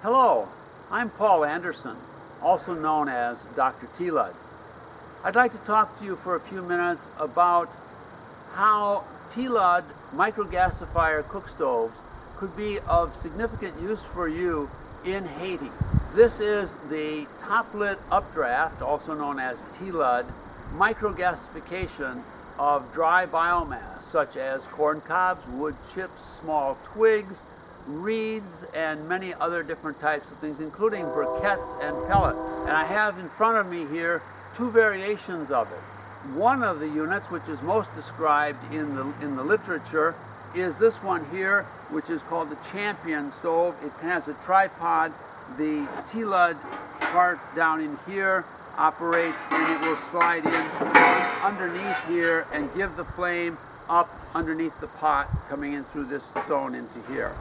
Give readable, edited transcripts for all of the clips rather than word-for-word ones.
Hello, I'm Paul Anderson, also known as Dr. TLUD. I'd like to talk to you for a few minutes about how TLUD microgasifier cook stoves could be of significant use for you in Haiti. This is the top-lit updraft, also known as TLUD, microgasification of dry biomass, such as corn cobs, wood chips, small twigs, reeds, and many other different types of things, including briquettes and pellets. And I have in front of me here two variations of it. One of the units, which is most described in the literature, is this one here, which is called the Champion stove. It has a tripod. The TLUD part down in here operates, and it will slide in underneath here and give the flame up underneath the pot coming in through this zone into here.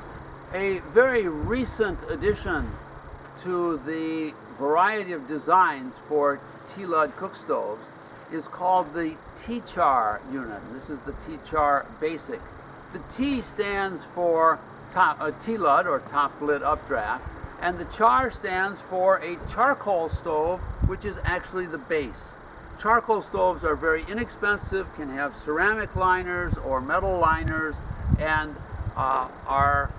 A very recent addition to the variety of designs for TLUD cook stoves is called the TChar unit. This is the TChar Basic. The T stands for TLUD, or top lit updraft, and the char stands for a charcoal stove, which is actually the base. Charcoal stoves are very inexpensive, can have ceramic liners or metal liners, and are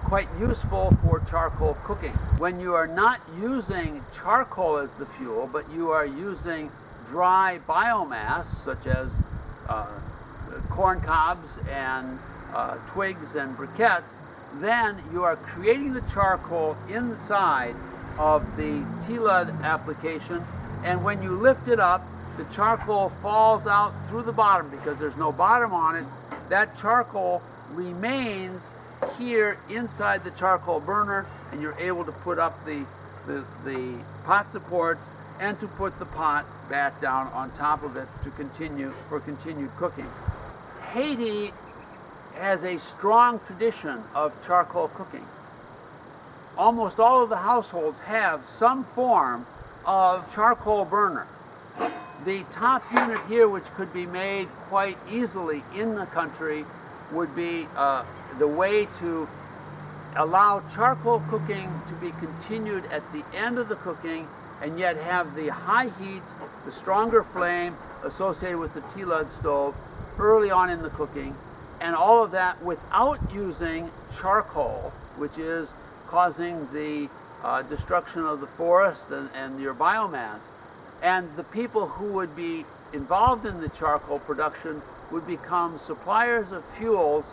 quite useful for charcoal cooking. When you are not using charcoal as the fuel, but you are using dry biomass, such as corn cobs and twigs and briquettes, then you are creating the charcoal inside of the TLUD application, and when you lift it up, the charcoal falls out through the bottom because there's no bottom on it. That charcoal remains here inside the charcoal burner, and you're able to put up the pot supports and to put the pot back down on top of it to continued cooking. Haiti has a strong tradition of charcoal cooking. Almost all of the households have some form of charcoal burner. The top unit here, which could be made quite easily in the country, would be the way to allow charcoal cooking to be continued at the end of the cooking, and yet have the high heat, the stronger flame associated with the TLUD stove early on in the cooking, and all of that without using charcoal, which is causing the destruction of the forest and your biomass. And the people who would be involved in the charcoal production would become suppliers of fuels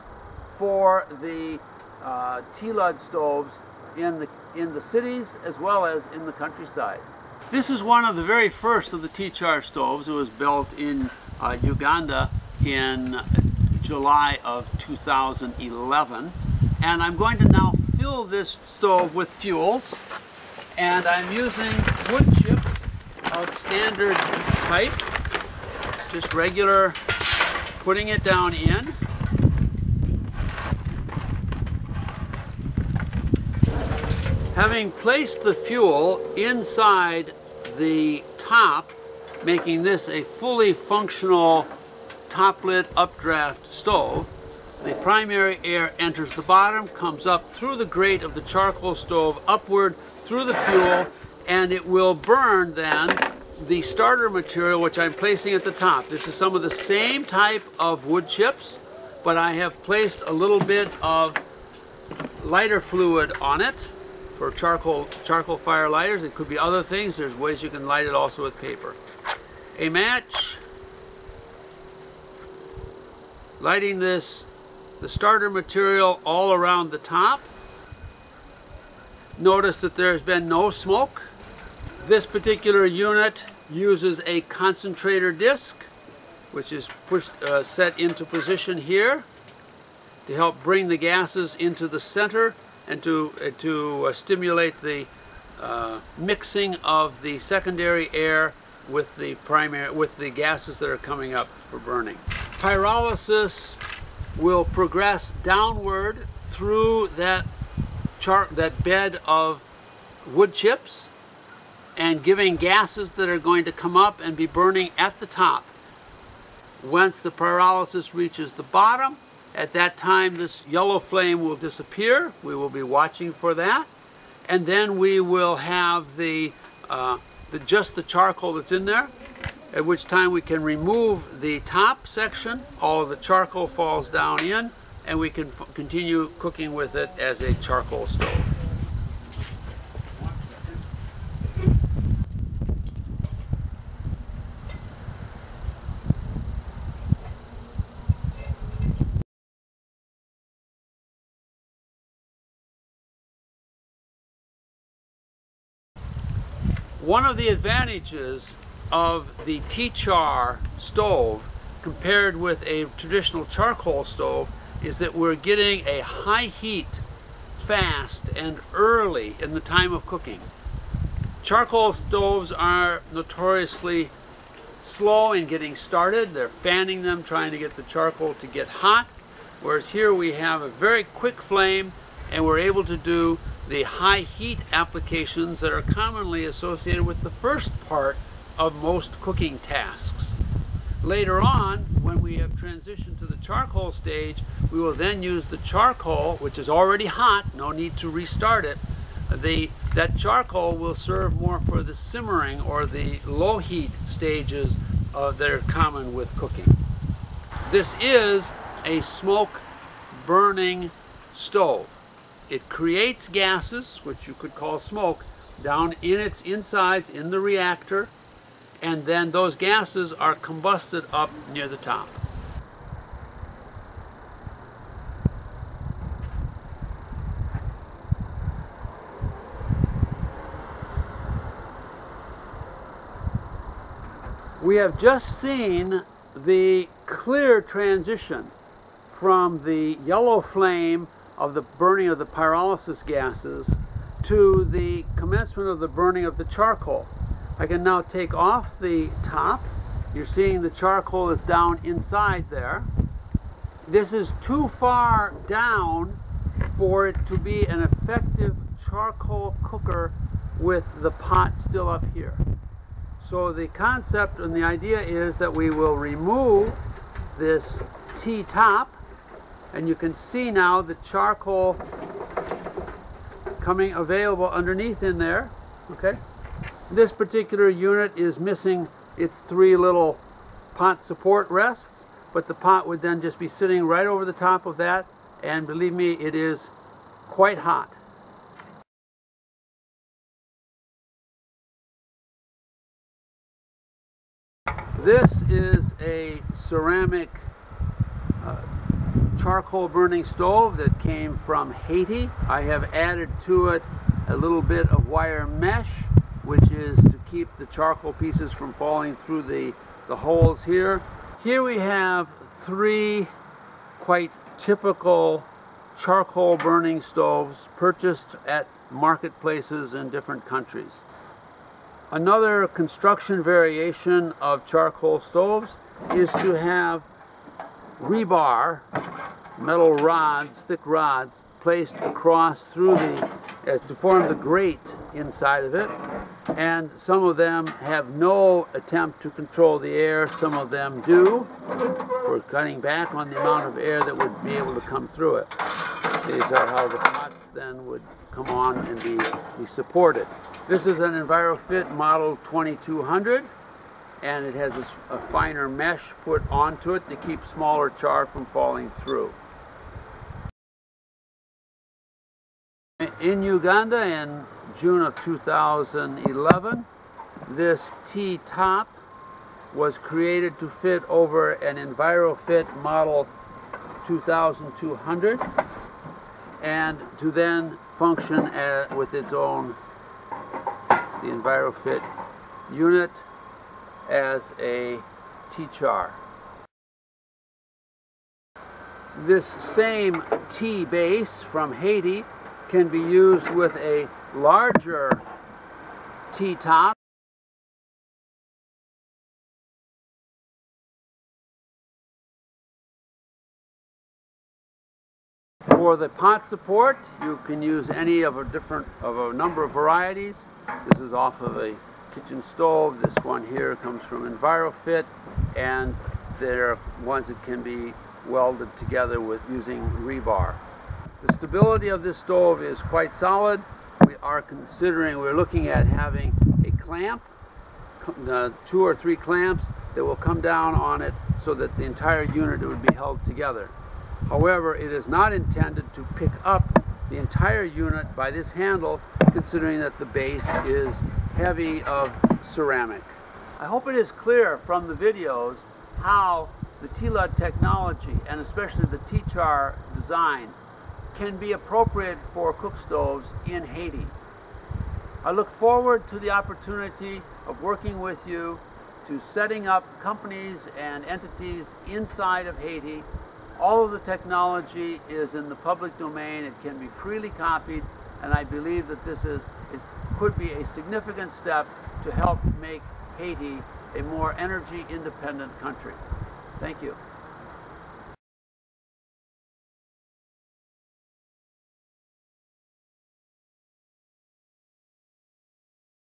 for the TLUD stoves in the cities as well as in the countryside. This is one of the very first of the TChar stoves. It was built in Uganda in July of 2011, and I'm going to now fill this stove with fuels, and I'm using wood chips of standard type, just regular, putting it down in. Having placed the fuel inside the top, making this a fully functional top-lit updraft stove, the primary air enters the bottom, comes up through the grate of the charcoal stove upward through the fuel, and it will burn then the starter material, which I'm placing at the top. This is some of the same type of wood chips, but I have placed a little bit of lighter fluid on it for charcoal fire lighters. It could be other things. There's ways you can light it also with paper. A match, lighting the starter material all around the top. Notice that there's been no smoke. This particular unit uses a concentrator disc, which is set into position here to help bring the gases into the center and to stimulate the mixing of the secondary air with the gases that are coming up for burning. Pyrolysis will progress downward through that bed of wood chips and giving gases that are going to come up and be burning at the top. Once the pyrolysis reaches the bottom, at that time this yellow flame will disappear. We will be watching for that. and then we will have just the charcoal that's in there, at which time we can remove the top section, all of the charcoal falls down in, and we can continue cooking with it as a charcoal stove. One of the advantages of the TChar stove compared with a traditional charcoal stove is that we're getting a high heat fast and early in the time of cooking. Charcoal stoves are notoriously slow in getting started. They're fanning them, trying to get the charcoal to get hot, whereas here we have a very quick flame and we're able to do the high heat applications that are commonly associated with the first part of most cooking tasks. Later on, when we have transitioned to the charcoal stage, we will then use the charcoal, which is already hot, no need to restart it. That charcoal will serve more for the simmering or the low heat stages that are common with cooking. This is a smoke burning stove. It creates gases, which you could call smoke, down in its insides in the reactor, and then those gases are combusted up near the top. We have just seen the clear transition from the yellow flame of the burning of the pyrolysis gases to the commencement of the burning of the charcoal. I can now take off the top. You're seeing the charcoal is down inside there. This is too far down for it to be an effective charcoal cooker with the pot still up here. So the concept and the idea is that we will remove this T-top, and you can see now the charcoal coming available underneath in there. Okay. This particular unit is missing its three little pot support rests, but the pot would then just be sitting right over the top of that, and believe me, it is quite hot. This is a ceramic charcoal burning stove that came from Haiti. I have added to it a little bit of wire mesh, which is to keep the charcoal pieces from falling through the holes here. Here we have three quite typical charcoal burning stoves purchased at marketplaces in different countries. Another construction variation of charcoal stoves is to have rebar, metal rods, thick rods, placed across through as to form the grate inside of it. And some of them have no attempt to control the air, some of them do. We're cutting back on the amount of air that would be able to come through it. These are how the pots then would come on and be supported. This is an EnviroFit model 2200, and it has a finer mesh put onto it to keep smaller char from falling through. In Uganda in June of 2011, this T-top was created to fit over an EnviroFit model 2200 and to then function with its own, the EnviroFit unit, as a TChar. This same T base from Haiti can be used with a larger T-top. For the pot support, you can use any of a number of varieties. This is off of a kitchen stove. This one here comes from EnviroFit, and there are ones that can be welded together with using rebar. The stability of this stove is quite solid. we're looking at having a clamp, 2 or 3 clamps that will come down on it so that the entire unit would be held together. However, it is not intended to pick up the entire unit by this handle, considering that the base is heavy of ceramic. I hope it is clear from the videos how the TLUD technology, and especially the TChar design, can be appropriate for cook stoves in Haiti. I look forward to the opportunity of working with you to setting up companies and entities inside of Haiti. All of the technology is in the public domain. It can be freely copied, and I believe that this could be a significant step to help make Haiti a more energy independent country. Thank you.